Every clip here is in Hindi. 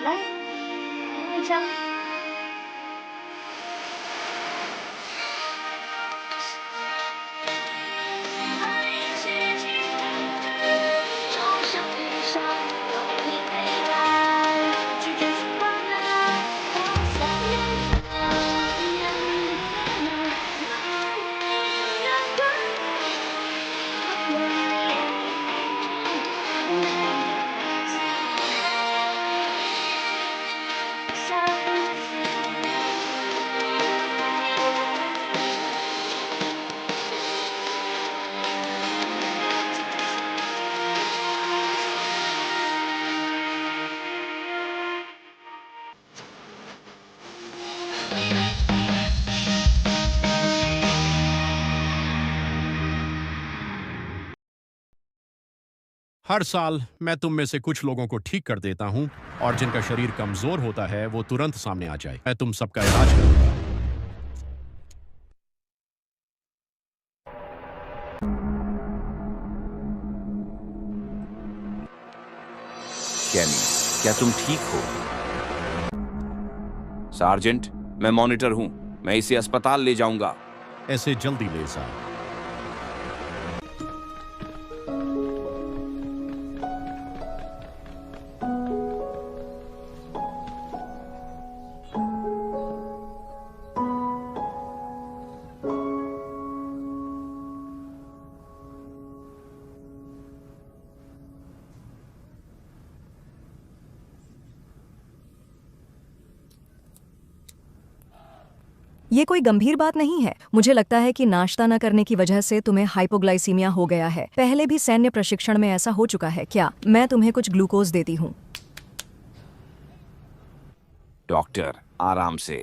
lại chăng爱是情的从相遇上有你陪伴，拒绝说晚安，我想念你，让你快乐，让हर साल मैं तुम में से कुछ लोगों को ठीक कर देता हूं और जिनका शरीर कमजोर होता है वो तुरंत सामने आ जाए। मैं तुम सबका इलाज करूंगा। कैनी, क्या तुम ठीक हो? सार्जेंट, मैं मॉनिटर हूं। मैं इसे अस्पताल ले जाऊंगा। ऐसे जल्दी ले जा। ये कोई गंभीर बात नहीं है। मुझे लगता है कि नाश्ता न करने की वजह से तुम्हें हाइपोग्लाइसीमिया हो गया है। पहले भी सैन्य प्रशिक्षण में ऐसा हो चुका है क्या? मैं तुम्हें कुछ ग्लूकोज देती हूँ। डॉक्टर, आराम से।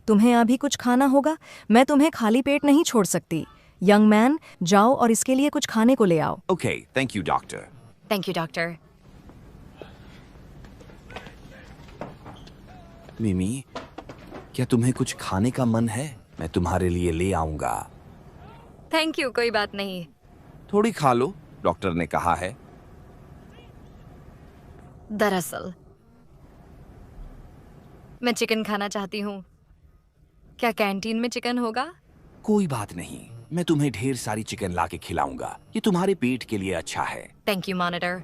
तुम्हें अभी कुछ खाना होगा। मैं तुम्हें खाली पेट नहीं छोड़ सकती। यंग मैन, जाओ और इसके लिए कुछ खाने को ले आओ। Okay, thank you doctor. Thank you doctor. मिमी, क्या तुम्हें कुछ खाने का मन है? मैं तुम्हारे लिए ले आऊंगा। थैंक यू, कोई बात नहीं। थोड़ी खा लो, डॉक्टर ने कहा है। दरअसल मैं चिकन खाना चाहती हूँ। क्या कैंटीन में चिकन होगा? कोई बात नहीं, मैं तुम्हें ढेर सारी चिकन लाके खिलाऊंगा। ये तुम्हारे पेट के लिए अच्छा है। Thank you monitor.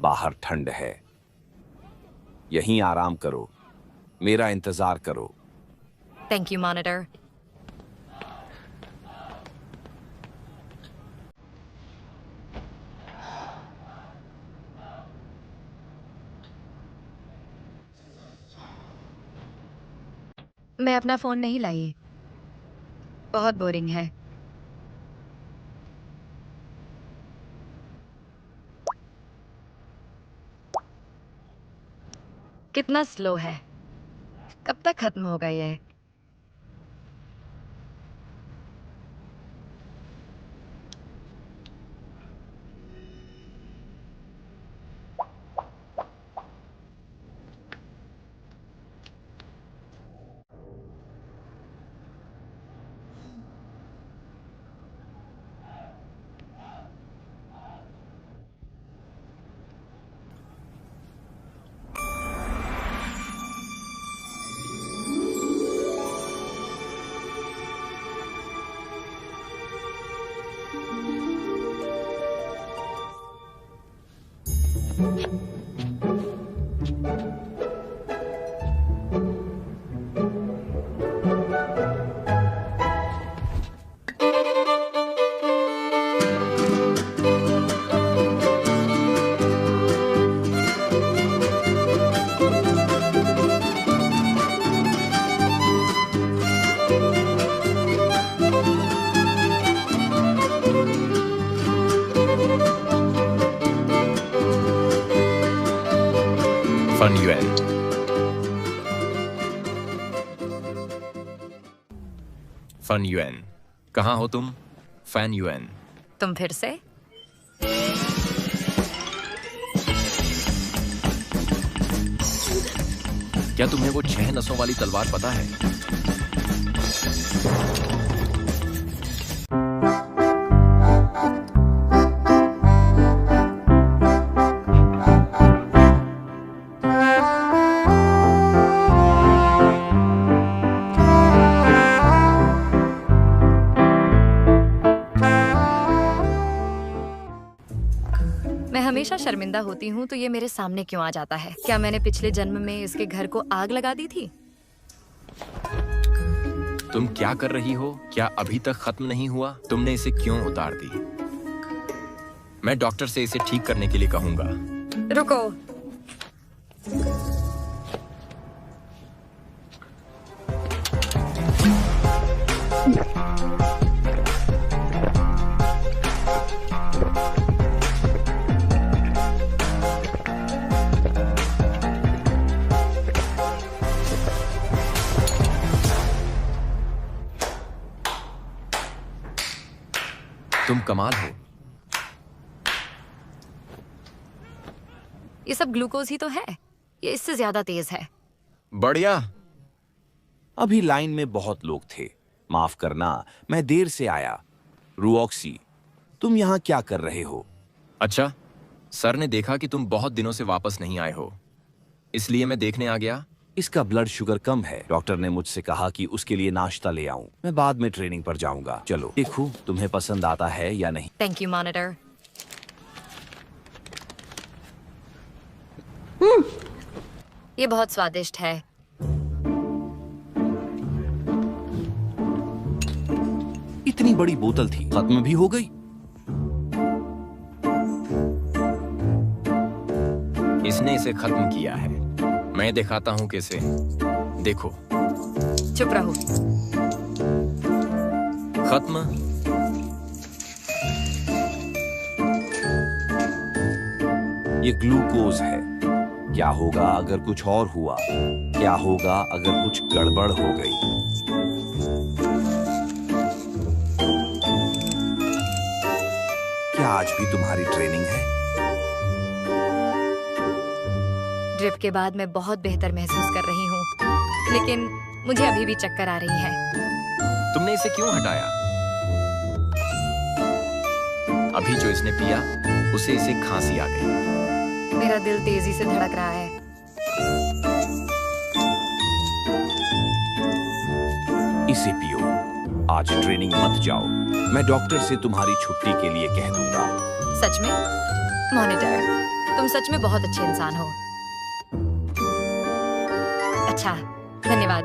बाहर ठंड है, यहीं आराम करो। मेरा इंतजार करो। Thank you monitor. मैं अपना फोन नहीं लाई। बहुत बोरिंग है। कितना स्लो है। कब तक खत्म होगा ये? Fun UN. फन युएन, कहाँ हो तुम? Fan Yuen. तुम फिर से? क्या तुम्हें वो 6 नसों वाली तलवार पता है? हमेशा शर्मिंदा होती हूँ तो ये मेरे सामने क्यों आ जाता है? क्या मैंने पिछले जन्म में इसके घर को आग लगा दी थी? तुम क्या कर रही हो? क्या अभी तक खत्म नहीं हुआ? तुमने इसे क्यों उतार दी? मैं डॉक्टर से इसे ठीक करने के लिए कहूंगा। रुको। तुम कमाल हो। ये सब ग्लूकोज ही तो है। ये इससे ज्यादा तेज है। बढ़िया। अभी लाइन में बहुत लोग थे। माफ करना, मैं देर से आया। रुऑक्सी, तुम यहाँ क्या कर रहे हो? अच्छा, सर ने देखा कि तुम बहुत दिनों से वापस नहीं आए हो, इसलिए मैं देखने आ गया। इसका ब्लड शुगर कम है। डॉक्टर ने मुझसे कहा कि उसके लिए नाश्ता ले आऊं। मैं बाद में ट्रेनिंग पर जाऊंगा। चलो देखूं तुम्हें पसंद आता है या नहीं। Thank you monitor. ये बहुत स्वादिष्ट है। इतनी बड़ी बोतल थी, खत्म भी हो गई। इसने इसे खत्म किया है। मैं दिखाता हूं कैसे। देखो। चुप रहो। खत्म। ये ग्लूकोज है। क्या होगा अगर कुछ और हुआ? क्या होगा अगर कुछ गड़बड़ हो गई? क्या आज भी तुम्हारी ट्रेनिंग है? ड्रिप के बाद मैं बहुत बेहतर महसूस कर रही हूँ, लेकिन मुझे अभी भी चक्कर आ रही है। तुमने इसे क्यों हटाया? अभी जो इसने पिया, उसे इसे खांसी आ गई। मेरा दिल तेजी से धड़क रहा है। इसे पियो। आज ट्रेनिंग मत जाओ। मैं डॉक्टर से तुम्हारी छुट्टी के लिए कह दूंगा। सच में? मॉनिटर, तुम सच में बहुत अच्छे इंसान हो। अच्छा, धन्यवाद।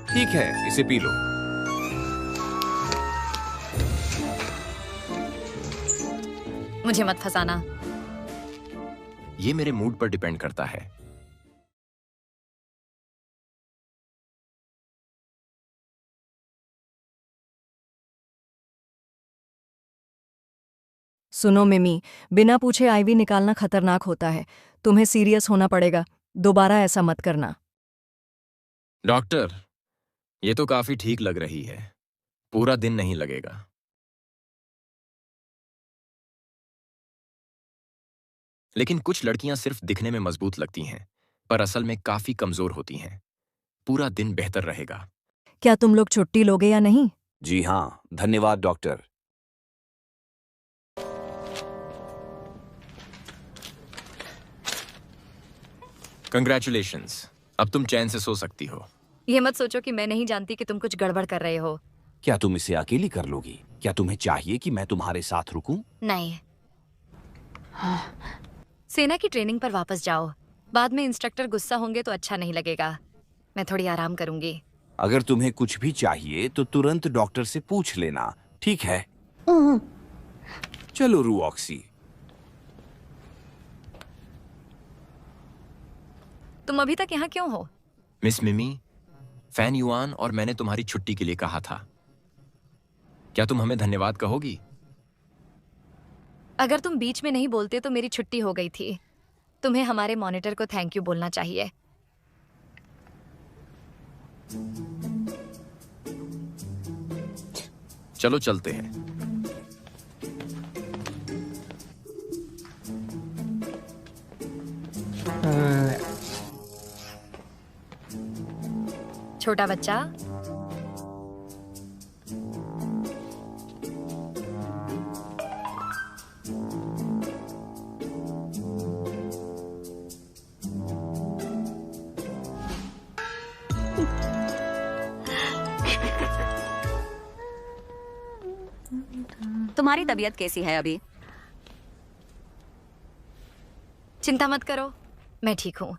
ठीक है, इसे पी लो। मुझे मत फंसाना। ये मेरे मूड पर डिपेंड करता है। सुनो मिमी, बिना पूछे आईवी निकालना खतरनाक होता है। तुम्हें सीरियस होना पड़ेगा। दोबारा ऐसा मत करना। डॉक्टर, ये तो काफी ठीक लग रही है। पूरा दिन नहीं लगेगा। लेकिन कुछ लड़कियां सिर्फ दिखने में मजबूत लगती हैं, पर असल में काफी कमजोर होती हैं। पूरा दिन बेहतर रहेगा। क्या तुम लोग छुट्टी लोगे या नहीं? जी हाँ, धन्यवाद डॉक्टर। कंग्रेचुलेशंस, अब तुम चैन से सो सकती हो। ये मत सोचो कि मैं नहीं जानती कि तुम कुछ गड़बड़ कर रहे हो। क्या तुम इसे अकेली कर लोगी? क्या तुम्हें चाहिए कि मैं तुम्हारे साथ रुकूं? नहीं। सेना की ट्रेनिंग पर वापस जाओ। बाद में इंस्ट्रक्टर गुस्सा होंगे तो अच्छा नहीं लगेगा। मैं थोड़ी आराम करूंगी। अगर तुम्हें कुछ भी चाहिए तो तुरंत डॉक्टर से पूछ लेना, ठीक है? चलो रुऑक्सी। तुम अभी तक यहाँ क्यों हो? मिस मिमी, फैन युआन और मैंने तुम्हारी छुट्टी के लिए कहा था। क्या तुम हमें धन्यवाद कहोगी? अगर तुम बीच में नहीं बोलते तो मेरी छुट्टी हो गई थी। तुम्हें हमारे मॉनिटर को थैंक यू बोलना चाहिए। चलो चलते हैं। छोटा बच्चा, तुम्हारी तबीयत कैसी है अभी? चिंता मत करो, मैं ठीक हूँ।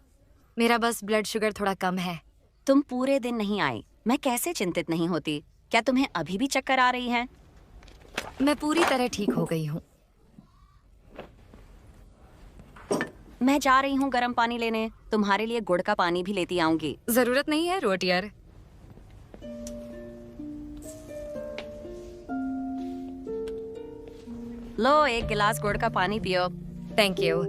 मेरा बस ब्लड शुगर थोड़ा कम है। तुम पूरे दिन नहीं आई, मैं कैसे चिंतित नहीं होती। क्या तुम्हें अभी भी चक्कर आ रही है? मैं पूरी तरह ठीक हो गई हूँ। मैं जा रही हूँ गर्म पानी लेने। तुम्हारे लिए गुड़ का पानी भी लेती आऊंगी। जरूरत नहीं है रोटियर। लो, एक गिलास गुड़ का पानी पियो। Thank you.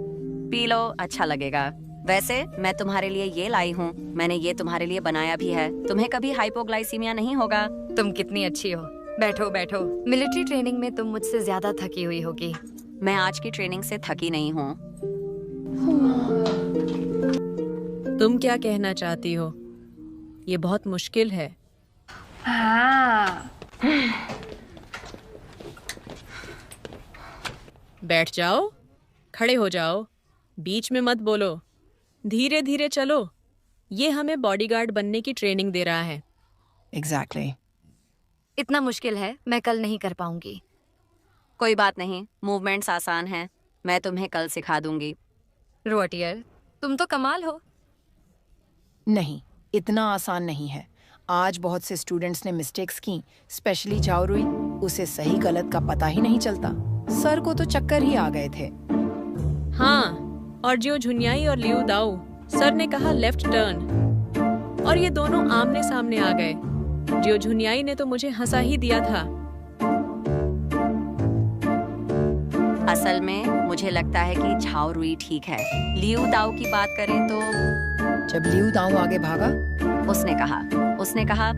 पी लो, अच्छा लगेगा। वैसे मैं तुम्हारे लिए ये लाई हूँ। मैंने ये तुम्हारे लिए बनाया भी है। तुम्हें कभी हाइपोग्लाइसीमिया नहीं होगा। तुम कितनी अच्छी हो। बैठो बैठो। मिलिट्री ट्रेनिंग में तुम मुझसे ज्यादा थकी हुई होगी। मैं आज की ट्रेनिंग से थकी नहीं हूँ। तुम क्या कहना चाहती हो? ये बहुत मुश्किल है। हाँ। बैठ जाओ, खड़े हो जाओ, बीच में मत बोलो, धीरे धीरे चलो। ये हमें बॉडीगार्ड बनने की ट्रेनिंग दे रहा है। एग्जैक्टली। इतना मुश्किल है, मैं कल नहीं कर पाऊंगी। कोई बात नहीं, मूवमेंट्स आसान हैं। मैं तुम्हें कल सिखा दूंगी। रोटियर, तुम तो कमाल हो। नहीं, इतना आसान नहीं है। आज बहुत से स्टूडेंट्स ने मिस्टेक्स की, स्पेशली झाओरुई। उसे सही गलत का पता ही नहीं चलता। सर को तो चक्कर ही आ गए थे। हाँ, और जियो झुनियाई और लियू दाऊ, सर ने कहा लेफ्ट टर्न, और ये दोनों आमने सामने आ गए। जियो झुनियाई ने तो मुझे हंसा ही दिया था। असल में मुझे लगता है कि झाओरुई ठीक है। लियू दाऊ की बात करें तो जब लियू दाऊ आगे भागा, उसने कहा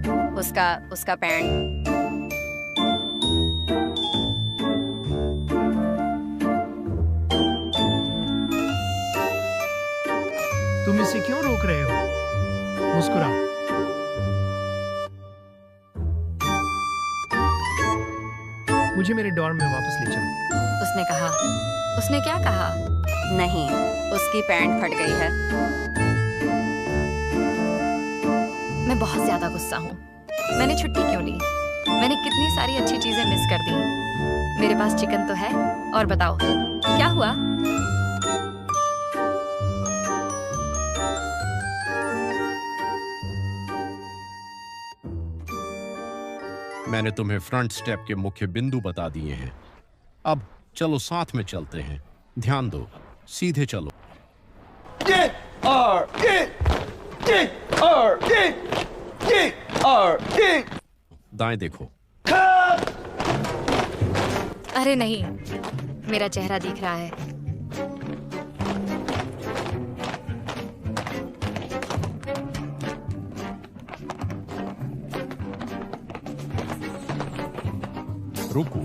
उसका पैंट। तुम इसे क्यों रोक रहे हो? मुस्कुराओ। मुझे मेरे डॉर्म में वापस ले चलो। उसने क्या कहा? नहीं, उसकी पैंट फट गई है। मैं बहुत ज्यादा गुस्सा हूँ। मैंने छुट्टी क्यों ली? मैंने कितनी सारी अच्छी चीजें मिस कर दी। मेरे पास चिकन तो है। और बताओ क्या हुआ? मैंने तुम्हें फ्रंट स्टेप के मुख्य बिंदु बता दिए हैं। अब चलो साथ में चलते हैं। ध्यान दो, सीधे चलो। दाएं देखो। अरे नहीं, मेरा चेहरा दिख रहा है। रुको।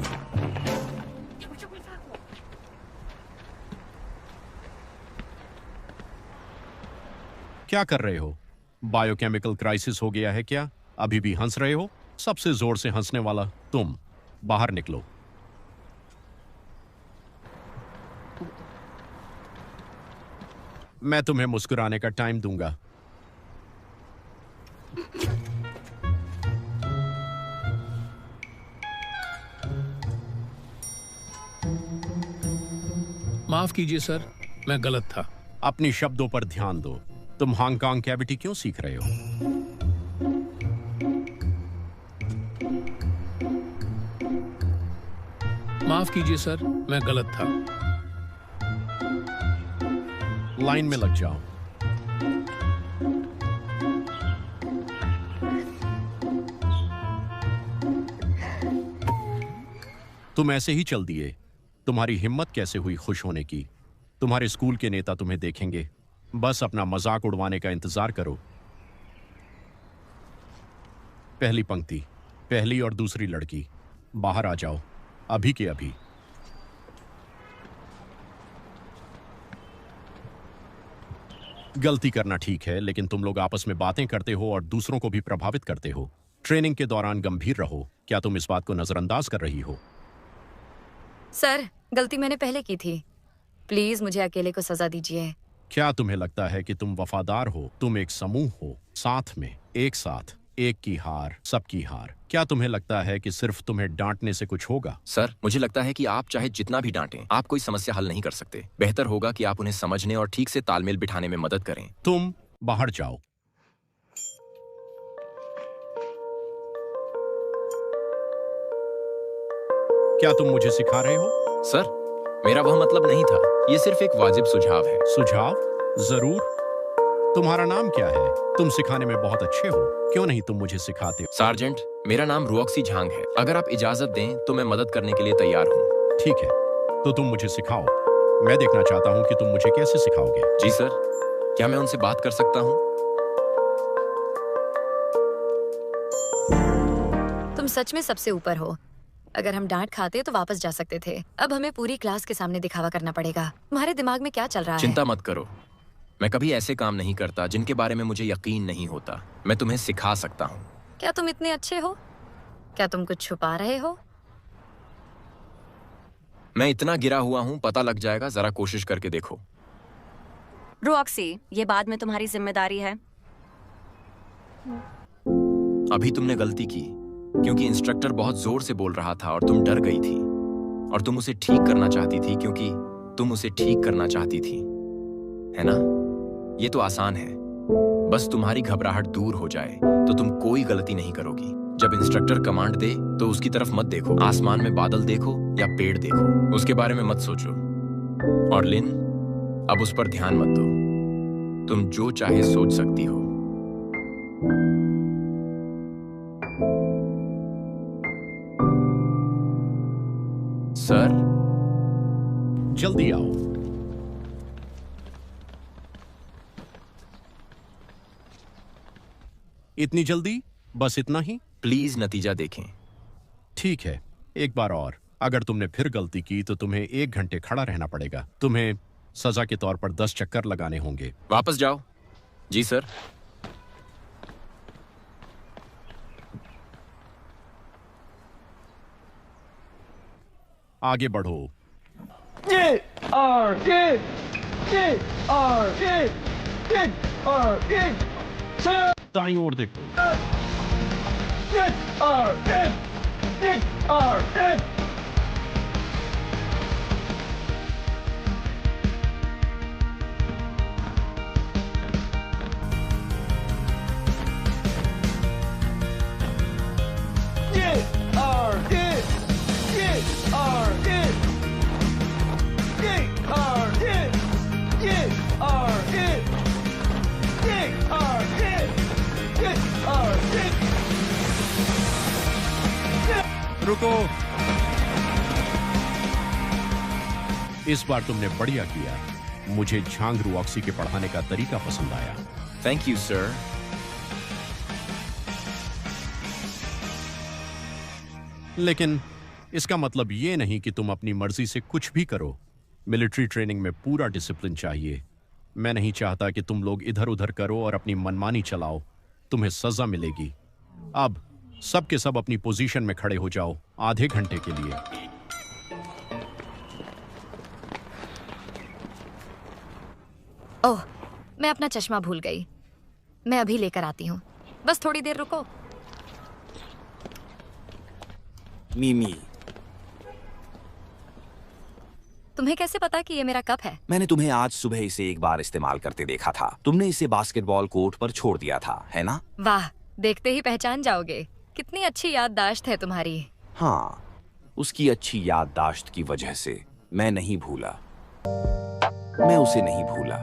क्या कर रहे हो? बायोकेमिकल क्राइसिस हो गया है क्या? अभी भी हंस रहे हो? सबसे जोर से हंसने वाला तुम। बाहर निकलो। मैं तुम्हें मुस्कुराने का टाइम दूंगा। माफ कीजिए सर, मैं गलत था। अपनी शब्दों पर ध्यान दो। तुम हांगकांग कैविटी क्यों सीख रहे हो? माफ कीजिए सर, मैं गलत था। लाइन में लग जाओ। तुम ऐसे ही चल दिए। तुम्हारी हिम्मत कैसे हुई खुश होने की? तुम्हारे स्कूल के नेता तुम्हें देखेंगे। बस अपना मजाक उड़वाने का इंतजार करो। पहली पंक्ति, पहली और दूसरी लड़की, बाहर आ जाओ, अभी के अभी। गलती करना ठीक है, लेकिन तुम लोग आपस में बातें करते हो और दूसरों को भी प्रभावित करते हो। ट्रेनिंग के दौरान गंभीर रहो। क्या तुम इस बात को नजरअंदाज कर रही हो? सर, गलती मैंने पहले की थी। प्लीज मुझे अकेले को सजा दीजिए। क्या तुम्हें लगता है कि तुम वफादार हो? तुम एक समूह हो, साथ में, एक साथ। एक की हार सबकी हार। क्या तुम्हें लगता है कि सिर्फ तुम्हें डांटने से कुछ होगा? सर, मुझे लगता है कि आप चाहे जितना भी डांटें, आप कोई समस्या हल नहीं कर सकते। बेहतर होगा कि आप उन्हें समझने और ठीक से तालमेल बिठाने में मदद करें। तुम बाहर जाओ। क्या तुम मुझे सिखा रहे हो? सर, मेरा वह मतलब नहीं था। ये सिर्फ एक वाजिब सुझाव है। सुझाव? जरूर। तुम्हारा नाम क्या है? तुम सिखाने में बहुत अच्छे हो, क्यों नहीं तुम मुझे सिखाते हो? सार्जेंट, मेरा नाम रुओक्सी झांग है। अगर आप इजाजत दें तो मैं मदद करने के लिए तैयार हूँ। ठीक है, तो तुम मुझे सिखाओ। मैं देखना चाहता हूँ कि तुम मुझे कैसे सिखाओगे। जी सर, क्या मैं उनसे बात कर सकता हूँ? तुम सच में सबसे ऊपर हो। अगर हम डांट खाते तो वापस जा सकते थे। अब हमें पूरी क्लास के सामने दिखावा करना पड़ेगा। तुम्हारे दिमाग में क्या चल रहा है? चिंता मत करो, मैं कभी ऐसे काम नहीं करता जिनके बारे में मुझे यकीन नहीं होता। मैं तुम्हें सिखा सकता हूँ। क्या तुम इतने अच्छे हो? क्या तुम कुछ छुपा रहे हो? मैं इतना गिरा हुआ हूँ, पता लग जाएगा। जरा कोशिश करके देखो। रुओक्सी, ये बाद में तुम्हारी जिम्मेदारी है। अभी तुमने गलती की क्योंकि इंस्ट्रक्टर बहुत जोर से बोल रहा था और तुम डर गई थी, और तुम उसे ठीक करना चाहती थी क्योंकि तुम उसे ठीक करना चाहती थी, है ना? ये तो आसान है। बस तुम्हारी घबराहट दूर हो जाए तो तुम कोई गलती नहीं करोगी। जब इंस्ट्रक्टर कमांड दे तो उसकी तरफ मत देखो। आसमान में बादल देखो या पेड़ देखो, उसके बारे में मत सोचो। और लिन, अब उस पर ध्यान मत दो। तुम जो चाहे सोच सकती हो। सर, जल्दी आओ। इतनी जल्दी? बस इतना ही? प्लीज नतीजा देखें। ठीक है, एक बार और। अगर तुमने फिर गलती की तो तुम्हें 1 घंटे खड़ा रहना पड़ेगा। तुम्हें सजा के तौर पर 10 चक्कर लगाने होंगे। वापस जाओ। जी सर। आगे बढ़ो। दाईं ओर देखो। रुको। इस बार तुमने बढ़िया किया। मुझे झांग रुओक्सी के पढ़ाने का तरीका पसंद आया। Thank you sir. लेकिन इसका मतलब ये नहीं कि तुम अपनी मर्जी से कुछ भी करो। मिलिट्री ट्रेनिंग में पूरा डिसिप्लिन चाहिए। मैं नहीं चाहता कि तुम लोग इधर उधर करो और अपनी मनमानी चलाओ। तुम्हें सजा मिलेगी। अब सब के सब अपनी पोजीशन में खड़े हो जाओ आधे घंटे के लिए। ओह, मैं अपना चश्मा भूल गई। मैं अभी लेकर आती हूँ। बस थोड़ी देर रुको। मिमी, तुम्हें कैसे पता कि ये मेरा कप है? मैंने तुम्हें आज सुबह इसे एक बार इस्तेमाल करते देखा था। तुमने इसे बास्केटबॉल कोर्ट पर छोड़ दिया था, है ना? वाह, देखते ही पहचान जाओगे। कितनी अच्छी याददाश्त है तुम्हारी। हाँ, उसकी अच्छी याददाश्त की वजह से मैं नहीं भूला। मैं उसे नहीं भूला।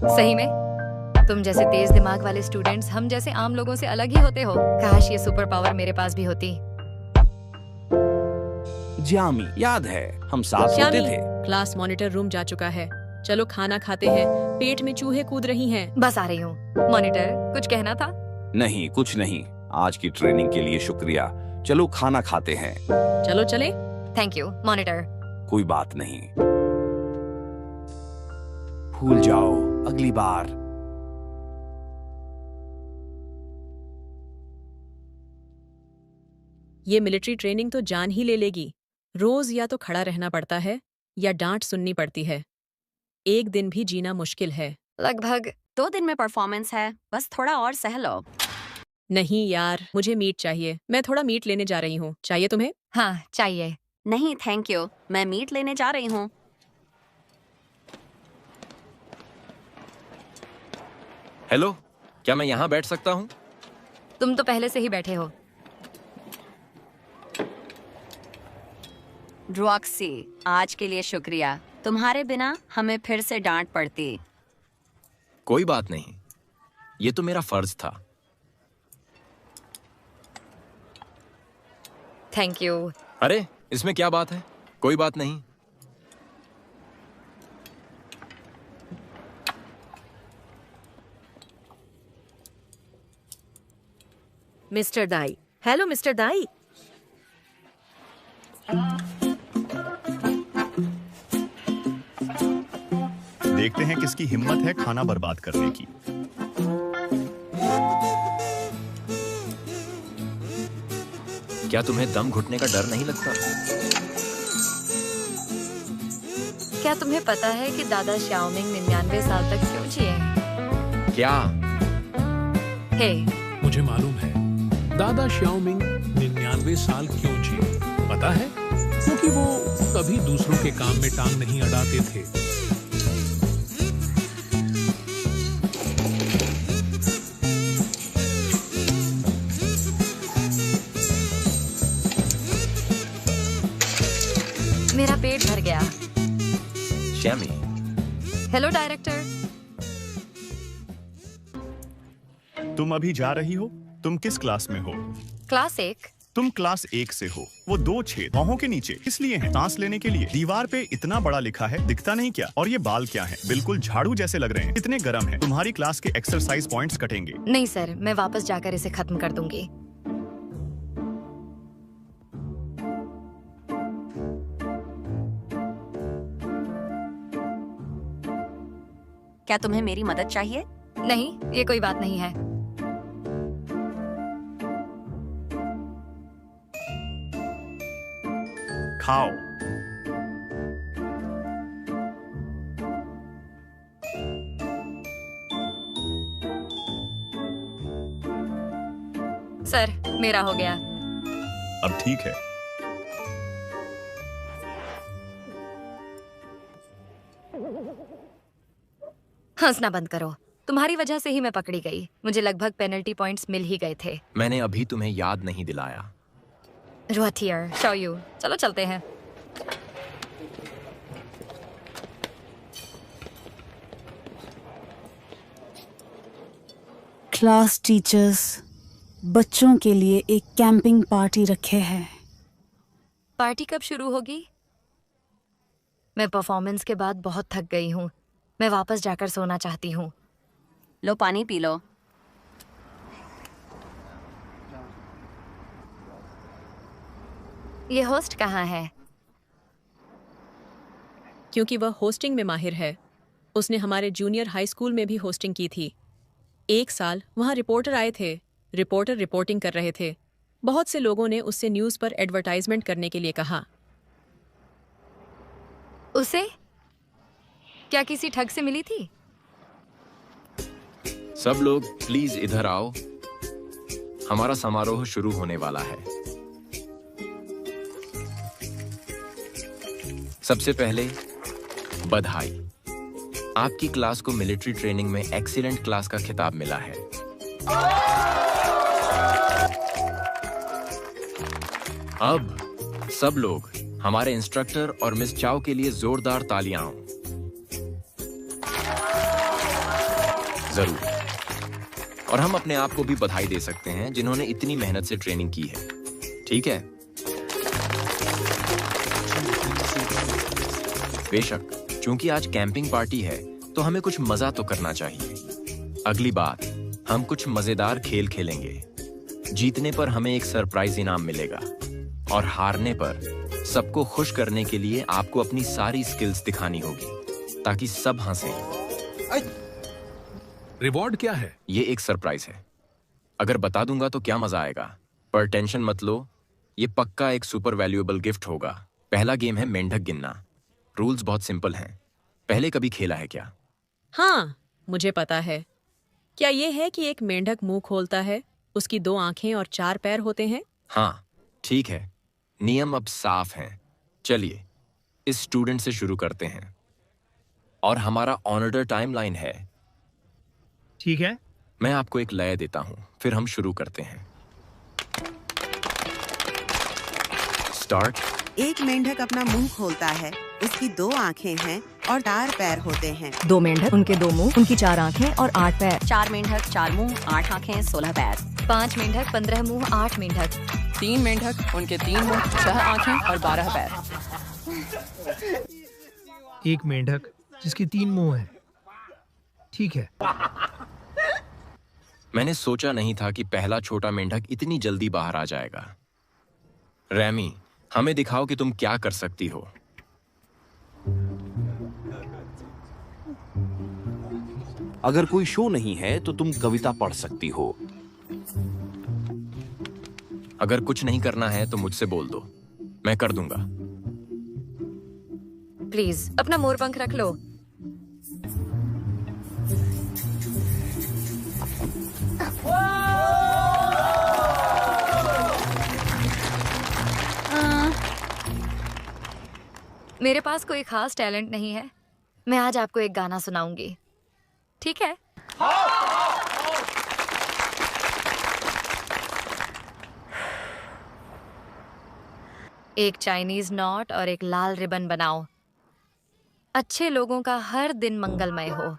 सही में तुम जैसे तेज दिमाग वाले स्टूडेंट्स हम जैसे आम लोगों से अलग ही होते हो। काश ये सुपर पावर मेरे पास भी होती। जामी, याद है हम साथ होते थे। क्लास मॉनिटर रूम जा चुका है। चलो खाना खाते हैं। पेट में चूहे कूद रही हैं। बस आ रही हूँ। मॉनिटर, कुछ कहना था? नहीं, कुछ नहीं। आज की ट्रेनिंग के लिए शुक्रिया। चलो खाना खाते हैं। चलो चले। Thank you monitor. कोई बात नहीं, भूल जाओ अगली बार। ये मिलिट्री ट्रेनिंग तो जान ही ले लेगी। रोज या तो खड़ा रहना पड़ता है या डांट सुननी पड़ती है। एक दिन भी जीना मुश्किल है। लगभग 2 दिन में परफॉर्मेंस है, बस थोड़ा और सह लो। नहीं यार, मुझे मीट चाहिए। मैं थोड़ा मीट लेने जा रही हूँ। चाहिए तुम्हें? हाँ, चाहिए। नहीं थैंक यू, मैं मीट लेने जा रही हूँ। हेलो, क्या मैं यहाँ बैठ सकता हूँ? तुम तो पहले से ही बैठे हो। रॉक्सी, आज के लिए शुक्रिया। तुम्हारे बिना हमें फिर से डांट पड़ती। कोई बात नहीं, ये तो मेरा फर्ज था। Thank you. अरे, इसमें क्या बात है? कोई बात नहीं। मिस्टर दाई। हेलो मिस्टर दाई। देखते हैं किसकी हिम्मत है खाना बर्बाद करने की। क्या तुम्हें दम घुटने का डर नहीं लगता? क्या तुम्हें पता है कि दादा श्याओमिंग 99 साल तक क्यों जिए? क्या? हे, मुझे मालूम है दादा श्याओमिंग 99 साल क्यों जिए। पता है? क्योंकि वो कभी दूसरों के काम में टांग नहीं अड़ाते थे। मेरा पेट भर गया। श्यामी। Hello director. तुम अभी जा रही हो? तुम किस क्लास में हो? क्लास 1। तुम क्लास 1 से हो। वो 2 छेद बाहों के नीचे इसलिए हैं, सांस लेने के लिए। दीवार पे इतना बड़ा लिखा है, दिखता नहीं क्या? और ये बाल क्या हैं? बिल्कुल झाड़ू जैसे लग रहे हैं। इतने गर्म हैं। तुम्हारी क्लास के एक्सरसाइज पॉइंट्स कटेंगे। नहीं सर, मैं वापस जाकर इसे खत्म कर दूंगी। क्या तुम्हें मेरी मदद चाहिए? नहीं, ये कोई बात नहीं है। खाओ। सर, मेरा हो गया। अब ठीक है। हंसना बंद करो। तुम्हारी वजह से ही मैं पकड़ी गई। मुझे लगभग पेनल्टी पॉइंट्स मिल ही गए थे। मैंने अभी तुम्हें याद नहीं दिलाया। रुआथियर, शो यू। चलो चलते हैं। क्लास टीचर्स बच्चों के लिए एक कैंपिंग पार्टी रखे हैं। पार्टी कब शुरू होगी? मैं परफॉर्मेंस के बाद बहुत थक गई हूँ। मैं वापस जाकर सोना चाहती हूँ। लो पानी पी लो। ये होस्ट कहाँ है? क्योंकि वह होस्टिंग में माहिर है। उसने हमारे जूनियर हाई स्कूल में भी होस्टिंग की थी। 1 साल वहाँ रिपोर्टर आए थे। रिपोर्टर रिपोर्टिंग कर रहे थे। बहुत से लोगों ने उससे न्यूज़ पर एडवर्टाइजमेंट करने के लिए कहा। उसे क्या किसी ठग से मिली थी? सब लोग प्लीज इधर आओ। हमारा समारोह शुरू होने वाला है। सबसे पहले बधाई। आपकी क्लास को मिलिट्री ट्रेनिंग में एक्सीलेंट क्लास का खिताब मिला है। अब सब लोग हमारे इंस्ट्रक्टर और मिस चाओ के लिए जोरदार तालियां। जरूर। और हम अपने आप को भी बधाई दे सकते हैं जिन्होंने इतनी मेहनत से ट्रेनिंग की है। ठीक है? बेशक, चूंकि आज कैंपिंग पार्टी है तो हमें कुछ मजा तो करना चाहिए। अगली बात, हम कुछ मजेदार खेल खेलेंगे। जीतने पर हमें एक सरप्राइज इनाम मिलेगा और हारने पर सबको खुश करने के लिए आपको अपनी सारी स्किल्स दिखानी होगी ताकि सब हंसें। रिवॉर्ड क्या है? ये एक सरप्राइज है। अगर बता दूंगा तो क्या मजा आएगा। पर टेंशन मत लो, ये पक्का एक सुपर वैल्यूएबल गिफ्ट होगा। पहला गेम है मेंढक गिनना। रूल्स बहुत सिंपल हैं। पहले कभी खेला है क्या? हाँ, मुझे पता है। क्या ये है कि एक मेंढक मुंह खोलता है, उसकी 2 आंखें और 4 पैर होते हैं? हाँ, ठीक है। नियम अब साफ हैं। चलिए, इस स्टूडेंट से शुरू करते हैं। और हमारा ऑर्डर टाइमलाइन है। ठीक है। मैं आपको एक लय देता हूं, फिर हम शुरू करते हैं। स्टार्ट। एक मेंढक अपना मुंह खोलता है, उसकी 2 आंखें हैं और 4 पैर होते हैं। 2 मेंढक, उनके 2 मुंह, उनकी 4 आंखें और 8 पैर। 4 मेंढक, 4 मुंह, 8 आंखें, 16 पैर। 5 मेंढक, 15 मुंह, 8 मेंढक। 3 मेंढक, उनके 3 मुंह, 6 आंखें और 12 पैर। एक मेंढक जिसकी 3 मुंह हैं। ठीक है। मैंने सोचा नहीं था कि पहला छोटा मेंढक इतनी जल्दी बाहर आ जाएगा। रैमी, हमें दिखाओ कि तुम क्या कर सकती हो। अगर कोई शो नहीं है तो तुम कविता पढ़ सकती हो। अगर कुछ नहीं करना है तो मुझसे बोल दो, मैं कर दूंगा। प्लीज अपना मोरपंख रख लो। मेरे पास कोई खास टैलेंट नहीं है। मैं आज आपको एक गाना सुनाऊंगी, ठीक है? एक चाइनीज नॉट और एक लाल रिबन बनाओ। अच्छे लोगों का हर दिन मंगलमय हो।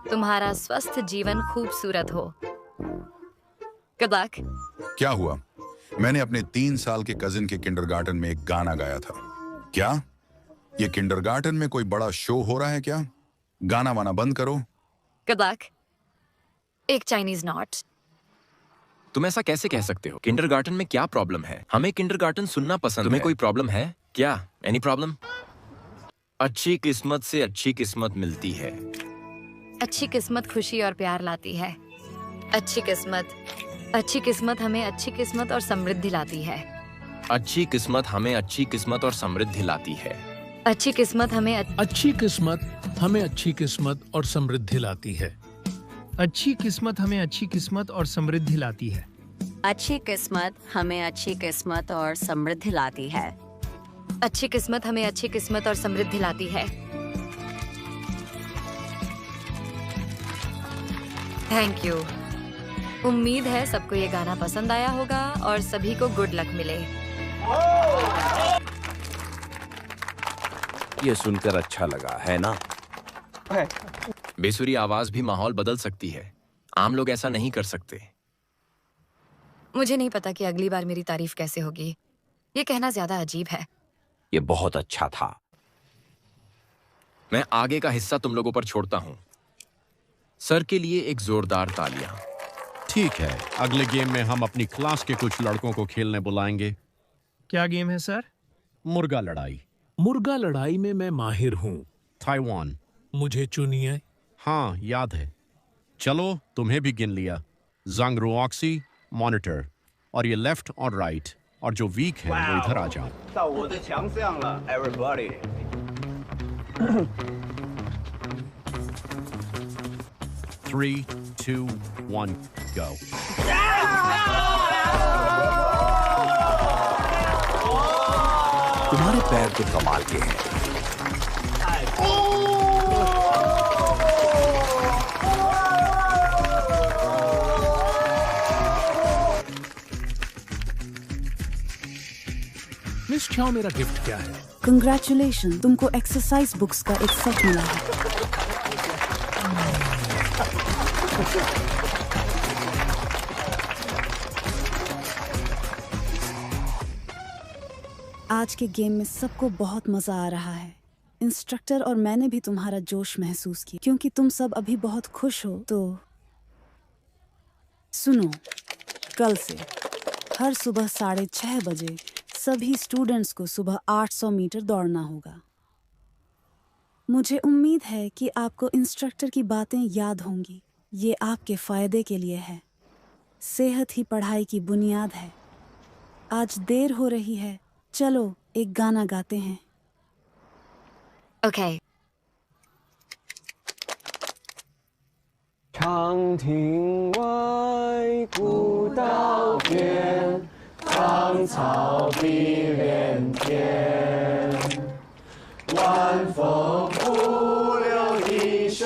तुम्हारा स्वस्थ जीवन खूबसूरत हो। Good luck. क्या हुआ? मैंने अपने 3 साल के कजिन के किंडरगार्टन में एक गाना गाया था। क्या ये किंडरगार्टन में कोई बड़ा शो हो रहा है क्या? गाना वाना बंद करो। Good luck. एक चाइनीज नॉट। तुम ऐसा कैसे कह सकते हो? किंडरगार्टन में क्या प्रॉब्लम है? हमें किंडरगार्टन सुनना पसंद है। तुम्हें कोई प्रॉब्लम है क्या? Any problem? अच्छी किस्मत से अच्छी किस्मत मिलती है। अच्छी किस्मत खुशी और प्यार लाती है। अच्छी किस्मत हमें अच्छी किस्मत और समृद्धि लाती है। अच्छी किस्मत हमें अच्छी किस्मत और समृद्धि लाती है। अच्छी किस्मत हमें अच्छी किस्मत हमें अच्छी किस्मत और समृद्धि लाती है। अच्छी किस्मत हमें अच्छी किस्मत और समृद्धि लाती है। अच्छी किस्मत हमें अच्छी किस्मत और समृद्धि लाती है। अच्छी किस्मत हमें अच्छी किस्मत और समृद्धि लाती है। Thank you. उम्मीद है सबको ये गाना पसंद आया होगा और सभी को गुड लक मिले। ये सुनकर अच्छा लगा, है ना? बेसुरी आवाज भी माहौल बदल सकती है। आम लोग ऐसा नहीं कर सकते। मुझे नहीं पता कि अगली बार मेरी तारीफ कैसे होगी। ये कहना ज्यादा अजीब है। ये बहुत अच्छा था। मैं आगे का हिस्सा तुम लोगों पर छोड़ता हूं। सर के लिए एक जोरदार तालियां। ठीक है, अगले गेम में हम अपनी क्लास के कुछ लड़कों को खेलने बुलाएंगे। क्या गेम है सर? मुर्गा लड़ाई। मुर्गा लड़ाई में मैं माहिर हूँ। ताइवान। मुझे चुनिए। हाँ, याद है। चलो, तुम्हें भी गिन लिया। जंग रुऑक्सी, मॉनिटर, और ये लेफ्ट और राइट, और जो वीक है वो इधर आ जाओ। 到我的强项了 everybody。 3, 2, 1, go. तुम्हारे पैर तो कमाल के हैं। मिस चाओ, मेरा गिफ्ट क्या है? कंग्रेचुलेशन, तुमको एक्सरसाइज बुक्स का एक सेट मिला है। आज के गेम में सबको बहुत मजा आ रहा है। इंस्ट्रक्टर और मैंने भी तुम्हारा जोश महसूस किया। क्योंकि तुम सब अभी बहुत खुश हो तो सुनो, कल से हर सुबह 6:30 बजे सभी स्टूडेंट्स को सुबह 800 मीटर दौड़ना होगा। मुझे उम्मीद है कि आपको इंस्ट्रक्टर की बातें याद होंगी। ये आपके फायदे के लिए है। सेहत ही पढ़ाई की बुनियाद है। आज देर हो रही है, चलो एक गाना गाते हैं। Okay. 长亭外，古道边，芳草碧连天。晚风拂柳一袖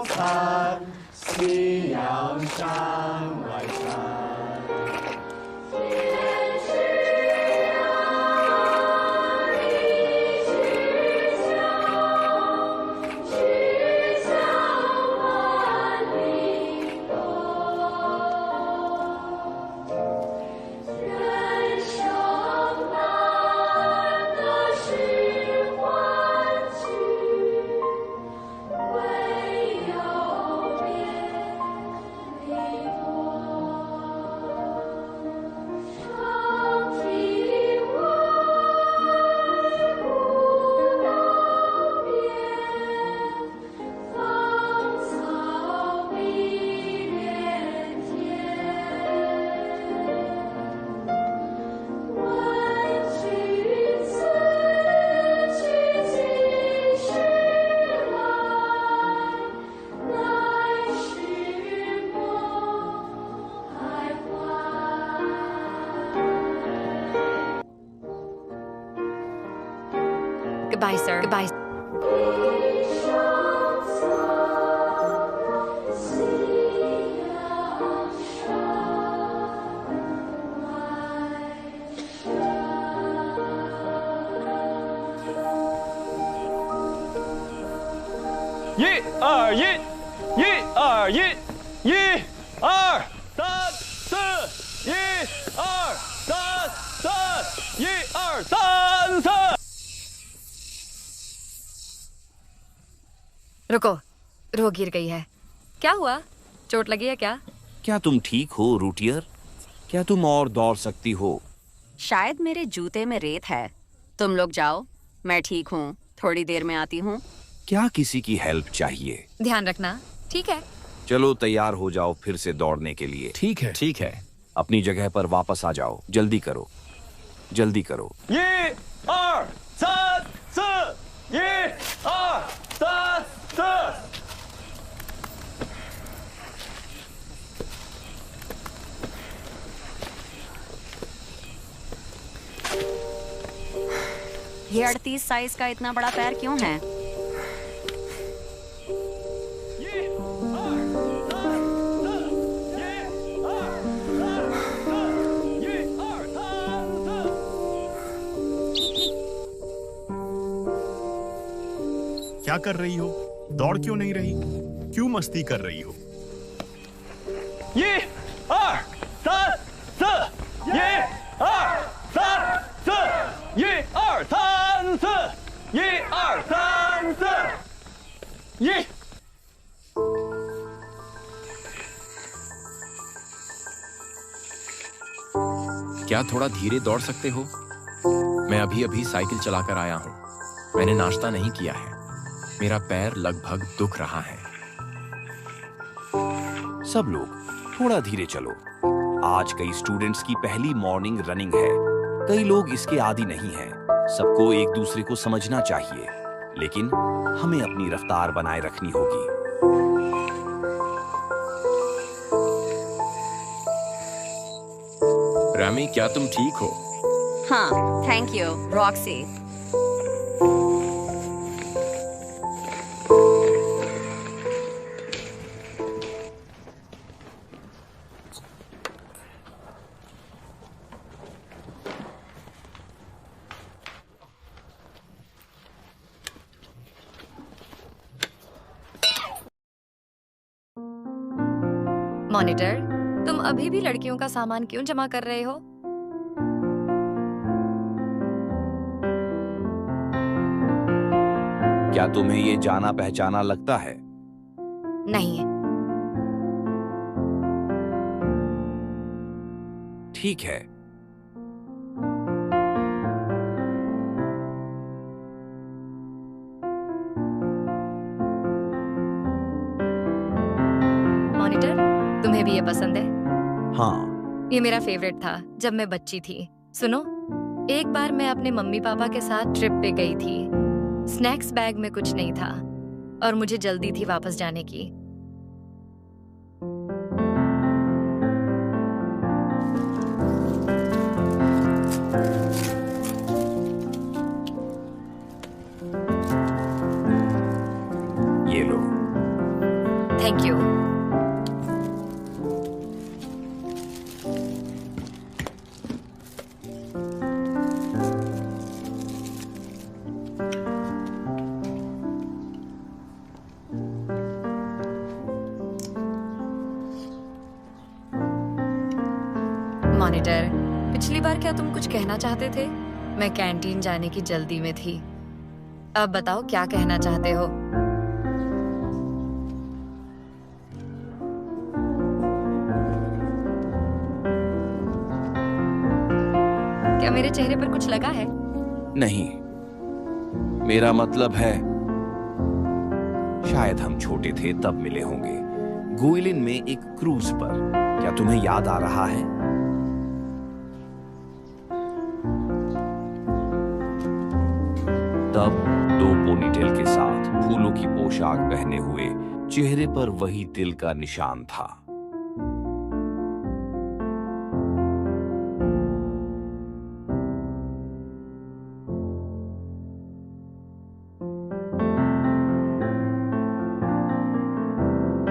残，夕阳山外山。 Goodbye, sir. Goodbye. Một, hai, một, hai, một, hai, hai, ba, bốn, một, hai, ba, bốn, một, hai, ba, bốn. रुको, रो गिर गई है। क्या हुआ? चोट लगी है क्या? क्या तुम ठीक हो रूटियर? क्या तुम और दौड़ सकती हो? शायद मेरे जूते में रेत है। तुम लोग जाओ, मैं ठीक हूँ, थोड़ी देर में आती हूँ। क्या किसी की हेल्प चाहिए? ध्यान रखना, ठीक है? चलो तैयार हो जाओ फिर से दौड़ने के लिए। ठीक है। ठीक है। अपनी जगह पर वापस आ जाओ। जल्दी करो, जल्दी करो। 1, 2, 3, 4, 1, 2, 3, 4. ये 38 साइज का इतना बड़ा पैर क्यों है? क्या कर रही हो? दौड़ क्यों नहीं रही? क्यों मस्ती कर रही हो? 1, 2, 3, 4. 1, 2, 3, 4. 1, 2, 3, 4. 1, 2, 3, 4. 1. क्या थोड़ा धीरे दौड़ सकते हो? मैं अभी अभी साइकिल चलाकर आया हूँ। मैंने नाश्ता नहीं किया है। मेरा पैर लगभग दुख रहा है। सब लोग थोड़ा धीरे चलो। आज कई स्टूडेंट्स की पहली मॉर्निंग रनिंग है। कई लोग इसके आदी नहीं हैं। सबको एक दूसरे को समझना चाहिए, लेकिन हमें अपनी रफ्तार बनाए रखनी होगी। रामी, क्या तुम ठीक हो? हाँ, थैंक यू, रॉक्सी। मॉनिटर, तुम अभी भी लड़कियों का सामान क्यों जमा कर रहे हो? क्या तुम्हें ये जाना पहचाना लगता है? नहीं। ठीक है। मॉनिटर, तुम्हें भी ये पसंद है? हाँ। ये मेरा फेवरेट था जब मैं बच्ची थी। सुनो, एक बार मैं अपने मम्मी पापा के साथ ट्रिप पे गई थी। स्नैक्स बैग में कुछ नहीं था और मुझे जल्दी थी वापस जाने की। ये लो। Thank you. मॉनिटर, पिछली बार क्या तुम कुछ कहना चाहते थे? मैं कैंटीन जाने की जल्दी में थी। अब बताओ क्या कहना चाहते हो? क्या मेरे चेहरे पर कुछ लगा है? नहीं, मेरा मतलब है शायद हम छोटे थे तब मिले होंगे, गुइलिन में एक क्रूज पर। क्या तुम्हें याद आ रहा है? तब 2 पोनीटेल के साथ फूलों की पोशाक पहने हुए, चेहरे पर वही तिल का निशान था।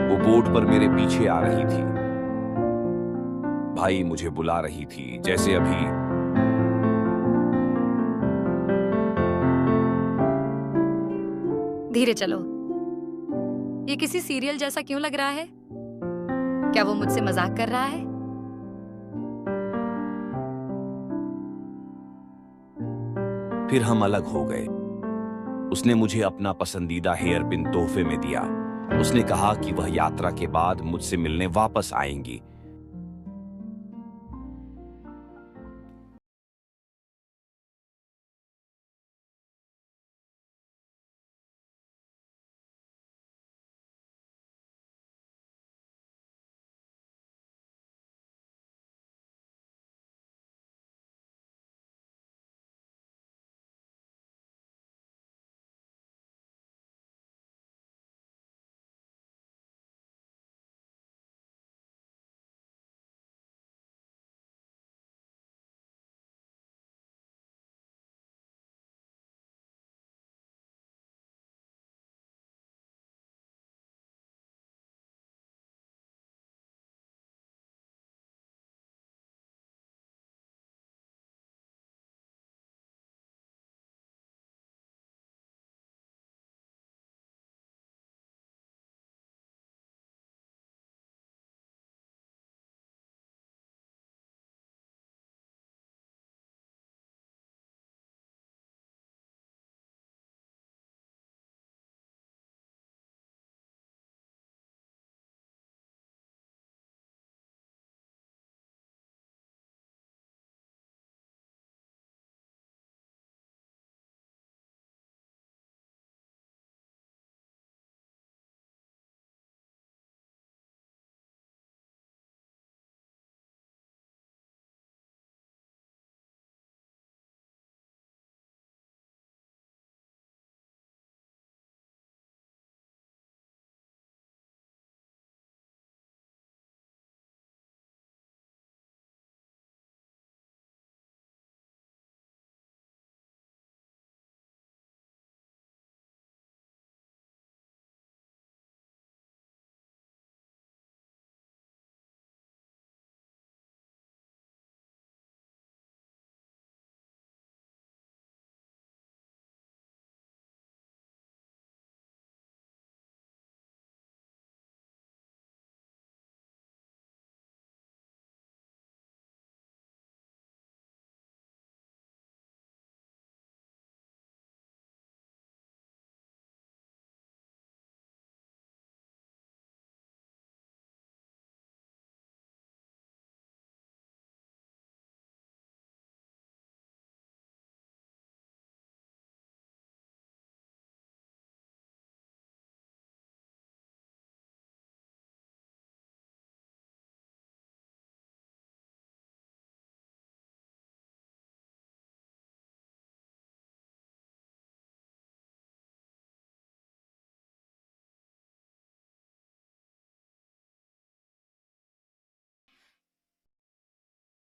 वो बोट पर मेरे पीछे आ रही थी। भाई मुझे बुला रही थी, जैसे अभी। धीरे चलो। ये किसी सीरियल जैसा क्यों लग रहा है? क्या वो मुझसे मजाक कर रहा है? फिर हम अलग हो गए। उसने मुझे अपना पसंदीदा हेयर पिन तोहफे में दिया। उसने कहा कि वह यात्रा के बाद मुझसे मिलने वापस आएंगी